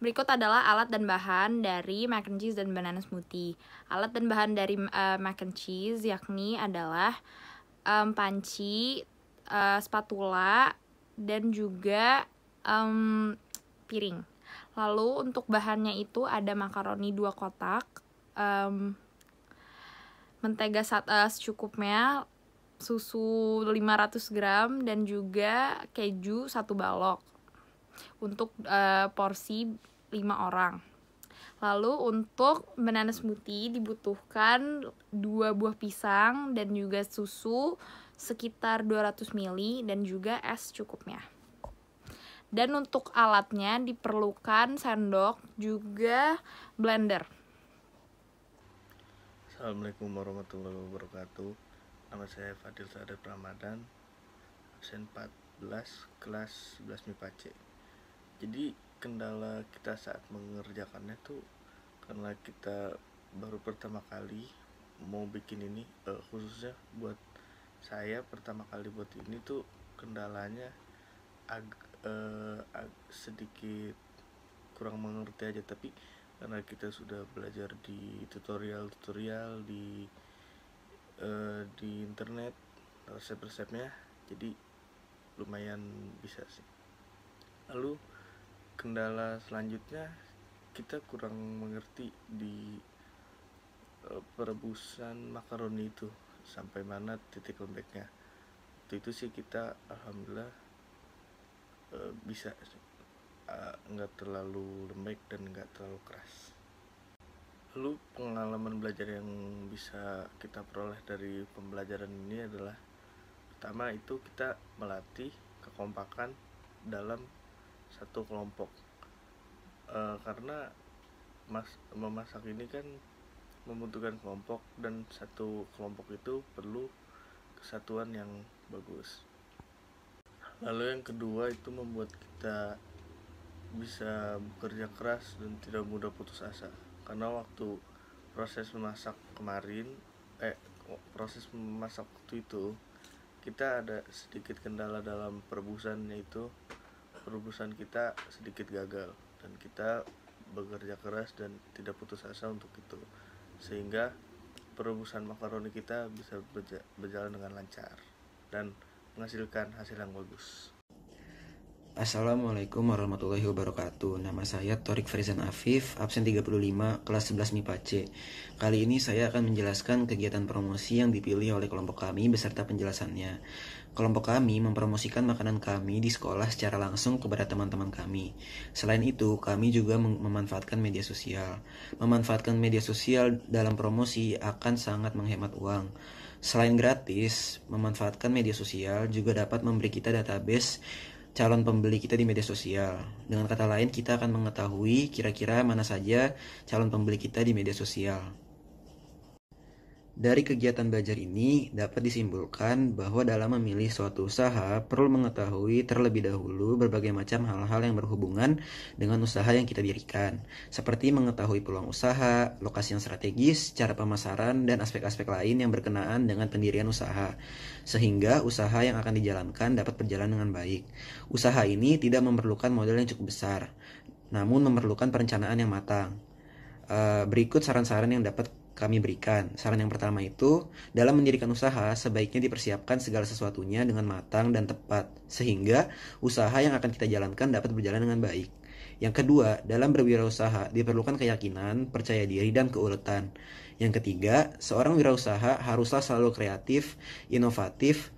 Berikut adalah alat dan bahan dari mac and cheese dan banana smoothie. Alat dan bahan dari mac and cheese yakni adalah panci, spatula, dan juga piring. Lalu untuk bahannya itu ada makaroni 2 kotak, mentega secukupnya, susu 500 gram, dan juga keju 1 balok untuk porsi 5 orang. Lalu untuk banana smoothie dibutuhkan 2 buah pisang dan juga susu sekitar 200 ml dan juga es cukupnya. Dan untuk alatnya diperlukan sendok juga blender. Assalamualaikum warahmatullahi wabarakatuh. Nama saya Fadil Sadat Ramadan, absen 14, kelas 11 MIPA C. Jadi kendala kita saat mengerjakannya tuh karena kita baru pertama kali mau bikin ini, khususnya buat saya pertama kali buat ini tuh kendalanya sedikit kurang mengerti aja, tapi karena kita sudah belajar di tutorial di internet, resep-resepnya, jadi lumayan bisa sih. Lalu kendala selanjutnya kita kurang mengerti di perebusan makaroni itu sampai mana titik lembeknya. Itu sih kita alhamdulillah bisa nggak terlalu lembek dan nggak terlalu keras. Lalu pengalaman belajar yang bisa kita peroleh dari pembelajaran ini adalah, pertama itu kita melatih kekompakan dalam satu kelompok, karena memasak ini kan membutuhkan kelompok, dan satu kelompok itu perlu kesatuan yang bagus. Lalu yang kedua itu membuat kita bisa bekerja keras dan tidak mudah putus asa, karena waktu proses memasak waktu itu kita ada sedikit kendala dalam perebusan, yaitu perebusan kita sedikit gagal, dan kita bekerja keras dan tidak putus asa untuk itu, sehingga perebusan makaroni kita bisa berjalan dengan lancar dan menghasilkan hasil yang bagus. Assalamualaikum warahmatullahi wabarakatuh. Nama saya Torik Farizan Afif, absen 35, kelas 11 MIPA C. Kali ini saya akan menjelaskan kegiatan promosi yang dipilih oleh kelompok kami beserta penjelasannya. Kelompok kami mempromosikan makanan kami di sekolah secara langsung kepada teman-teman kami. Selain itu, kami juga memanfaatkan media sosial. Memanfaatkan media sosial dalam promosi akan sangat menghemat uang. Selain gratis, memanfaatkan media sosial juga dapat memberi kita database calon pembeli kita di media sosial. Dengan kata lain, kita akan mengetahui kira-kira mana saja calon pembeli kita di media sosial. Dari kegiatan belajar ini dapat disimpulkan bahwa dalam memilih suatu usaha perlu mengetahui terlebih dahulu berbagai macam hal-hal yang berhubungan dengan usaha yang kita dirikan, seperti mengetahui peluang usaha, lokasi yang strategis, cara pemasaran, dan aspek-aspek lain yang berkenaan dengan pendirian usaha, sehingga usaha yang akan dijalankan dapat berjalan dengan baik. Usaha ini tidak memerlukan modal yang cukup besar, namun memerlukan perencanaan yang matang. Berikut saran-saran yang dapat kami berikan. Saran yang pertama itu, dalam mendirikan usaha, sebaiknya dipersiapkan segala sesuatunya dengan matang dan tepat, sehingga usaha yang akan kita jalankan dapat berjalan dengan baik. Yang kedua, dalam berwirausaha, diperlukan keyakinan, percaya diri, dan keuletan. Yang ketiga, seorang wirausaha haruslah selalu kreatif, inovatif,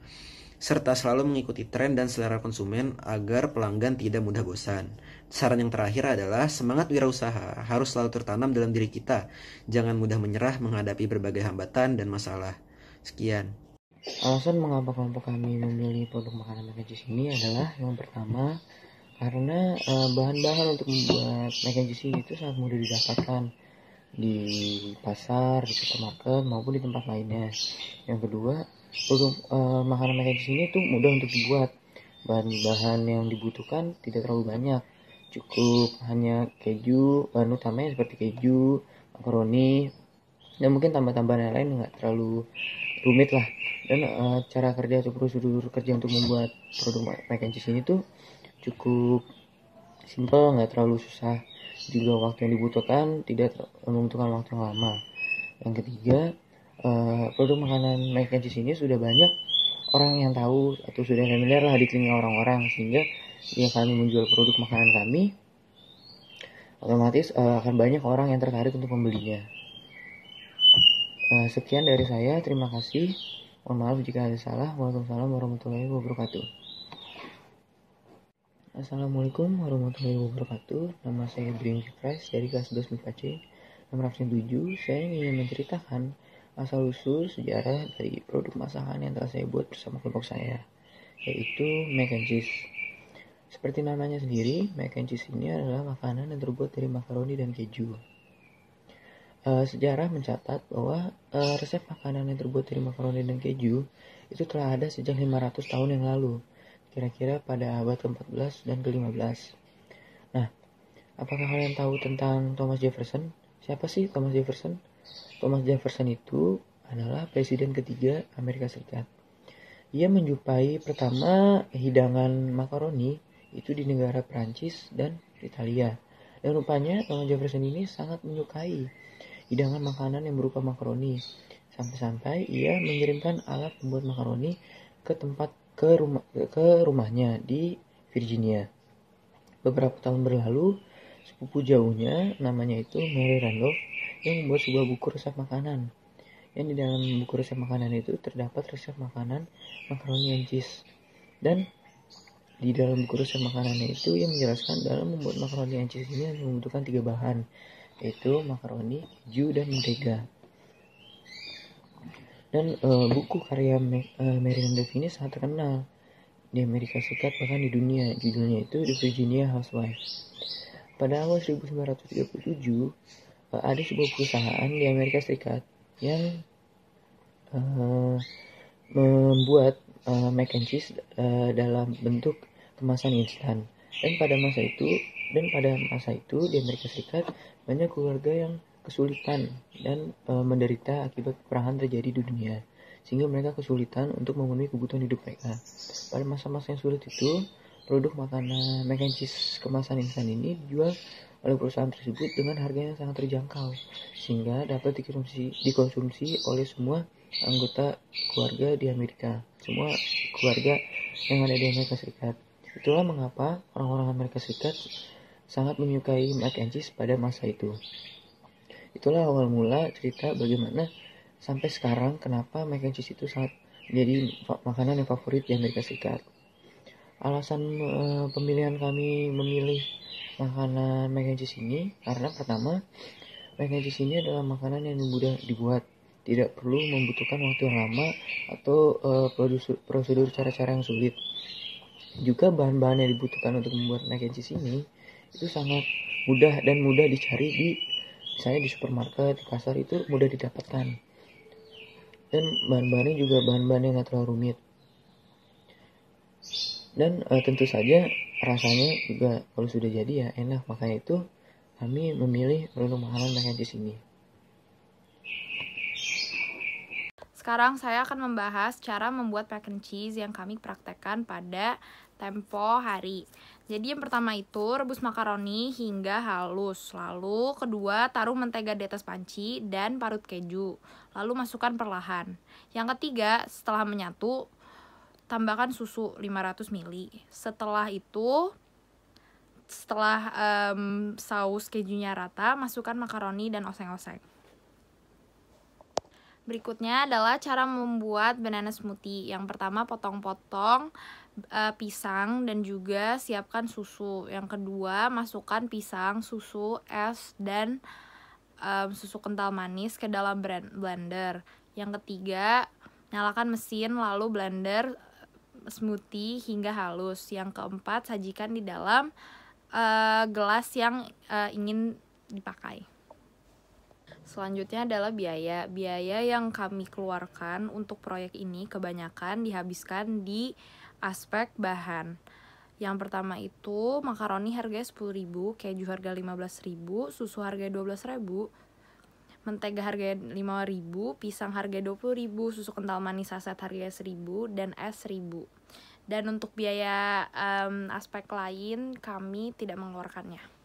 serta selalu mengikuti tren dan selera konsumen agar pelanggan tidak mudah bosan. Saran yang terakhir adalah semangat wirausaha harus selalu tertanam dalam diri kita. Jangan mudah menyerah menghadapi berbagai hambatan dan masalah. Sekian. Alasan mengapa kelompok kami memilih produk makanan mac and cheese ini adalah, yang pertama, karena bahan-bahan untuk membuat mac and cheese itu sangat mudah didapatkan di pasar, di supermarket, maupun di tempat lainnya. Yang kedua, untuk makanan mac and cheese ini tuh mudah untuk dibuat. Bahan-bahan yang dibutuhkan tidak terlalu banyak, cukup hanya keju, bahan utamanya seperti keju, makaroni, dan mungkin tambah-tambahan yang lain nggak terlalu rumit lah. Dan cara kerja atau prosedur kerja untuk membuat produk mac and cheese ini tuh cukup simple, nggak terlalu susah. juga waktu yang dibutuhkan tidak membutuhkan waktu yang lama. Yang ketiga, produk makanan mac and cheese ini sudah banyak orang yang tahu atau sudah familiar lah di telinga orang-orang, sehingga jika kami menjual produk makanan kami, otomatis akan banyak orang yang tertarik untuk membelinya. Sekian dari saya, terima kasih. Mohon maaf jika ada salah. Waalaikumsalam warahmatullahi wabarakatuh. Assalamualaikum warahmatullahi wabarakatuh. Nama saya Dream Price dari kelas 11 MIPA C. Nomor absen 7, saya ingin menceritakan asal-usul sejarah dari produk masakan yang telah saya buat bersama kelompok saya, yaitu mac and cheese. Seperti namanya sendiri, mac and cheese ini adalah makanan yang terbuat dari makaroni dan keju. Sejarah mencatat bahwa resep makanan yang terbuat dari makaroni dan keju itu telah ada sejak 500 tahun yang lalu, kira-kira pada abad ke-14 dan ke-15. Nah, apakah kalian tahu tentang Thomas Jefferson? Siapa sih Thomas Jefferson? Thomas Jefferson itu adalah presiden ketiga Amerika Serikat. Ia menjumpai pertama hidangan makaroni itu di negara Prancis dan Italia. Dan rupanya Thomas Jefferson ini sangat menyukai hidangan makanan yang berupa makaroni. Sampai-sampai ia mengirimkan alat pembuat makaroni ke rumahnya di Virginia. Beberapa tahun berlalu, sepupu jauhnya namanya itu Mary Randolph yang membuat sebuah buku resep makanan. Yang di dalam buku resep makanan itu terdapat resep makanan makaroni and cheese. Dan di dalam buku resep makanannya itu yang menjelaskan dalam membuat makaroni and cheese ini hanya membutuhkan 3 bahan, yaitu makaroni, keju, dan mentega. Dan buku karya Mary Randolph ini sangat terkenal di Amerika Serikat, bahkan di dunia. Judulnya itu The Virginia Housewife. Pada awal 1937, ada sebuah perusahaan di Amerika Serikat yang membuat mac and cheese dalam bentuk kemasan instan. Dan pada masa itu di Amerika Serikat banyak keluarga yang kesulitan dan menderita akibat peperangan terjadi di dunia, sehingga mereka kesulitan untuk memenuhi kebutuhan hidup mereka. Pada masa-masa yang sulit itu, produk makanan mac and cheese kemasan instan ini dijual oleh perusahaan tersebut dengan harga yang sangat terjangkau, sehingga dapat dikonsumsi oleh semua anggota keluarga di Amerika, semua keluarga yang ada di Amerika Serikat. Itulah mengapa orang-orang Amerika Serikat sangat menyukai mac and cheese pada masa itu. Itulah awal mula cerita bagaimana sampai sekarang kenapa mac and cheese itu sangat menjadi makanan yang favorit di Amerika Serikat. Alasan pemilihan kami memilih makanan mac and cheese ini karena pertama, mac and cheese ini adalah makanan yang mudah dibuat, tidak perlu membutuhkan waktu yang lama atau prosedur cara-cara yang sulit. Juga bahan-bahan yang dibutuhkan untuk membuat mac and cheese ini itu sangat mudah dan mudah dicari misalnya di supermarket, di pasar itu mudah didapatkan. Dan bahan-bahannya juga bahan-bahan yang gak terlalu rumit. Dan tentu saja rasanya juga kalau sudah jadi ya enak. Makanya itu kami memilih produk makanan mac and cheese ini. Sekarang saya akan membahas cara membuat mac and cheese yang kami praktekkan pada tempo hari. Jadi yang pertama itu rebus makaroni hingga halus. Lalu kedua taruh mentega di atas panci dan parut keju. Lalu masukkan perlahan. Yang ketiga setelah menyatu tambahkan susu 500 ml. Setelah saus kejunya rata, masukkan makaroni dan oseng-oseng. Berikutnya adalah cara membuat banana smoothie. Yang pertama potong-potong pisang dan juga siapkan susu. Yang kedua masukkan pisang, susu, es, dan susu kental manis ke dalam blender. Yang ketiga nyalakan mesin lalu blender smoothie hingga halus. Yang keempat sajikan di dalam gelas yang ingin dipakai. Selanjutnya adalah biaya. Biaya yang kami keluarkan untuk proyek ini kebanyakan dihabiskan di aspek bahan. Yang pertama itu makaroni harganya 10.000, keju harga 15.000, susu harga 12.000, mentega harga 5.000, pisang harga 20.000, susu kental manis saset harga 1.000, dan es 1.000. Dan untuk biaya aspek lain kami tidak mengeluarkannya.